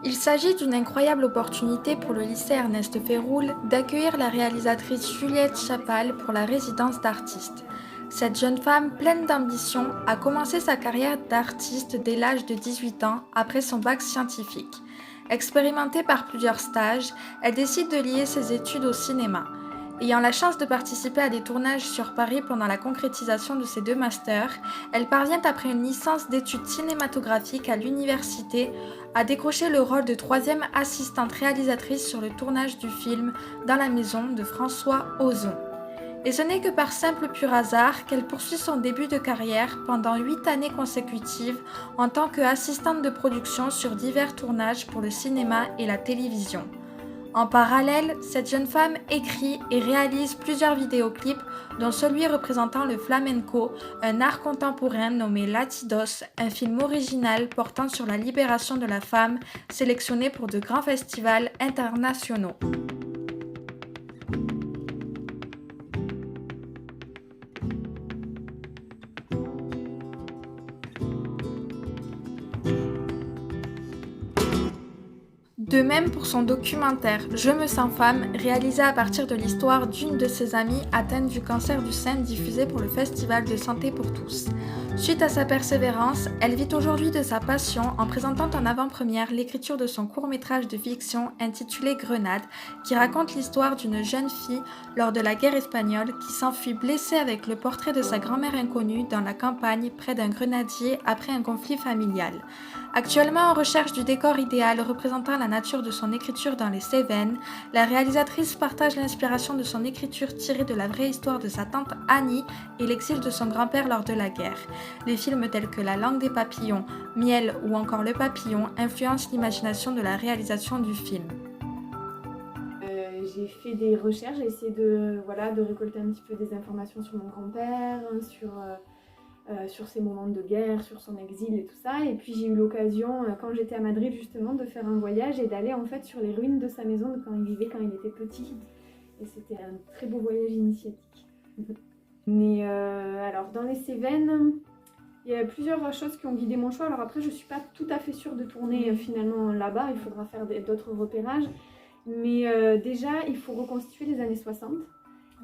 Il s'agit d'une incroyable opportunité pour le lycée Ernest Ferroul d'accueillir la réalisatrice Juliette Chapal pour la résidence d'artiste. Cette jeune femme pleine d'ambition a commencé sa carrière d'artiste dès l'âge de 18 ans après son bac scientifique. Expérimentée par plusieurs stages, elle décide de lier ses études au cinéma. Ayant la chance de participer à des tournages sur Paris pendant la concrétisation de ses deux masters, elle parvient après une licence d'études cinématographiques à l'université à décrocher le rôle de troisième assistante réalisatrice sur le tournage du film Dans la maison de François Ozon. Et ce n'est que par simple pur hasard qu'elle poursuit son début de carrière pendant 8 années consécutives en tant qu'assistante de production sur divers tournages pour le cinéma et la télévision. En parallèle, cette jeune femme écrit et réalise plusieurs vidéoclips, dont celui représentant le flamenco, un art contemporain nommé Latidos, un film original portant sur la libération de la femme, sélectionné pour de grands festivals internationaux. De même pour son documentaire Je me sens femme, réalisé à partir de l'histoire d'une de ses amies atteinte du cancer du sein diffusé pour le Festival de Santé pour tous. Suite à sa persévérance, elle vit aujourd'hui de sa passion en présentant en avant-première l'écriture de son court-métrage de fiction intitulé Grenade, qui raconte l'histoire d'une jeune fille lors de la guerre espagnole qui s'enfuit blessée avec le portrait de sa grand-mère inconnue dans la campagne près d'un grenadier après un conflit familial. Actuellement en recherche du décor idéal représentant la nature de son écriture dans les Cévennes, la réalisatrice partage l'inspiration de son écriture tirée de la vraie histoire de sa tante Annie et l'exil de son grand-père lors de la guerre. Les films tels que La langue des papillons, Miel ou encore Le papillon influencent l'imagination de la réalisation du film. J'ai fait des recherches, j'ai essayé de récolter un petit peu des informations sur mon grand-père, sur ses moments de guerre, sur son exil et tout ça. Et puis j'ai eu l'occasion, quand j'étais à Madrid justement, de faire un voyage et d'aller en fait sur les ruines de sa maison de quand il vivait, quand il était petit. Et c'était un très beau voyage initiatique. Mais alors dans les Cévennes, il y a plusieurs choses qui ont guidé mon choix. Alors après, je suis pas tout à fait sûre de tourner finalement là-bas, il faudra faire d'autres repérages. Mais déjà, il faut reconstituer les années 60.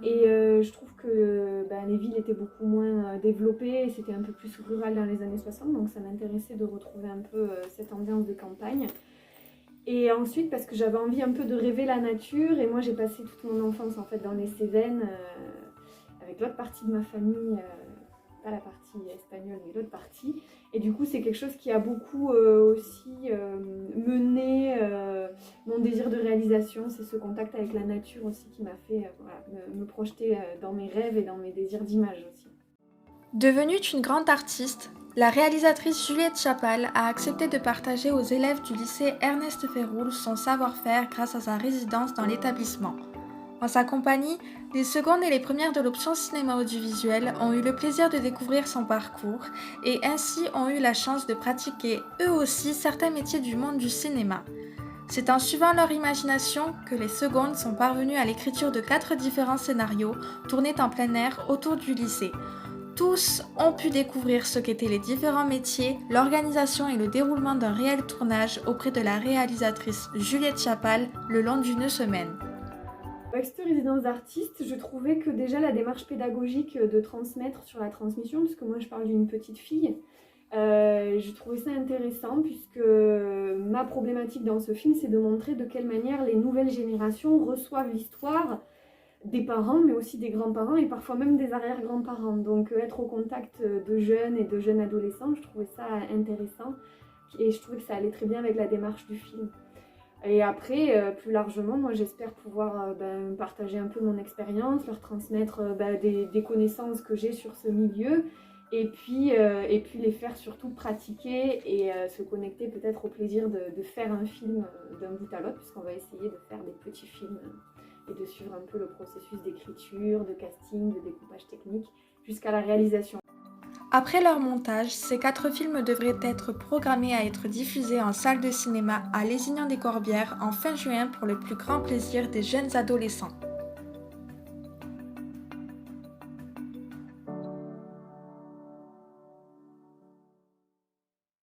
Et je trouve que les villes étaient beaucoup moins développées et c'était un peu plus rural dans les années 60, donc ça m'intéressait de retrouver un peu cette ambiance de campagne. Et ensuite, parce que j'avais envie un peu de rêver la nature, et moi j'ai passé toute mon enfance en fait dans les Cévennes avec l'autre partie de ma famille, pas la partie espagnole mais l'autre partie. Et du coup c'est quelque chose qui a beaucoup aussi mené mon désir de réalisation, c'est ce contact avec la nature aussi qui m'a fait me projeter dans mes rêves et dans mes désirs d'image aussi. Devenue une grande artiste, la réalisatrice Juliette Chapal a accepté de partager aux élèves du lycée Ernest Ferroul son savoir-faire grâce à sa résidence dans l'établissement. En sa compagnie, les secondes et les premières de l'option cinéma audiovisuel ont eu le plaisir de découvrir son parcours et ainsi ont eu la chance de pratiquer eux aussi certains métiers du monde du cinéma. C'est en suivant leur imagination que les secondes sont parvenues à l'écriture de 4 différents scénarios tournés en plein air autour du lycée. Tous ont pu découvrir ce qu'étaient les différents métiers, l'organisation et le déroulement d'un réel tournage auprès de la réalisatrice Juliette Chapal le long d'une semaine. Avec cette résidence d'artiste, je trouvais que déjà la démarche pédagogique de transmettre sur la transmission, puisque moi je parle d'une petite fille, je trouvais ça intéressant puisque ma problématique dans ce film, c'est de montrer de quelle manière les nouvelles générations reçoivent l'histoire des parents, mais aussi des grands-parents et parfois même des arrière-grands-parents. Donc être au contact de jeunes et de jeunes adolescents, je trouvais ça intéressant et je trouvais que ça allait très bien avec la démarche du film. Et après, plus largement, moi j'espère pouvoir partager un peu mon expérience, leur transmettre des connaissances que j'ai sur ce milieu et puis les faire surtout pratiquer et se connecter peut-être au plaisir de faire un film d'un bout à l'autre, puisqu'on va essayer de faire des petits films et de suivre un peu le processus d'écriture, de casting, de découpage technique jusqu'à la réalisation. Après leur montage, ces 4 films devraient être programmés à être diffusés en salle de cinéma à Lézignan-des-Corbières en fin juin pour le plus grand plaisir des jeunes adolescents.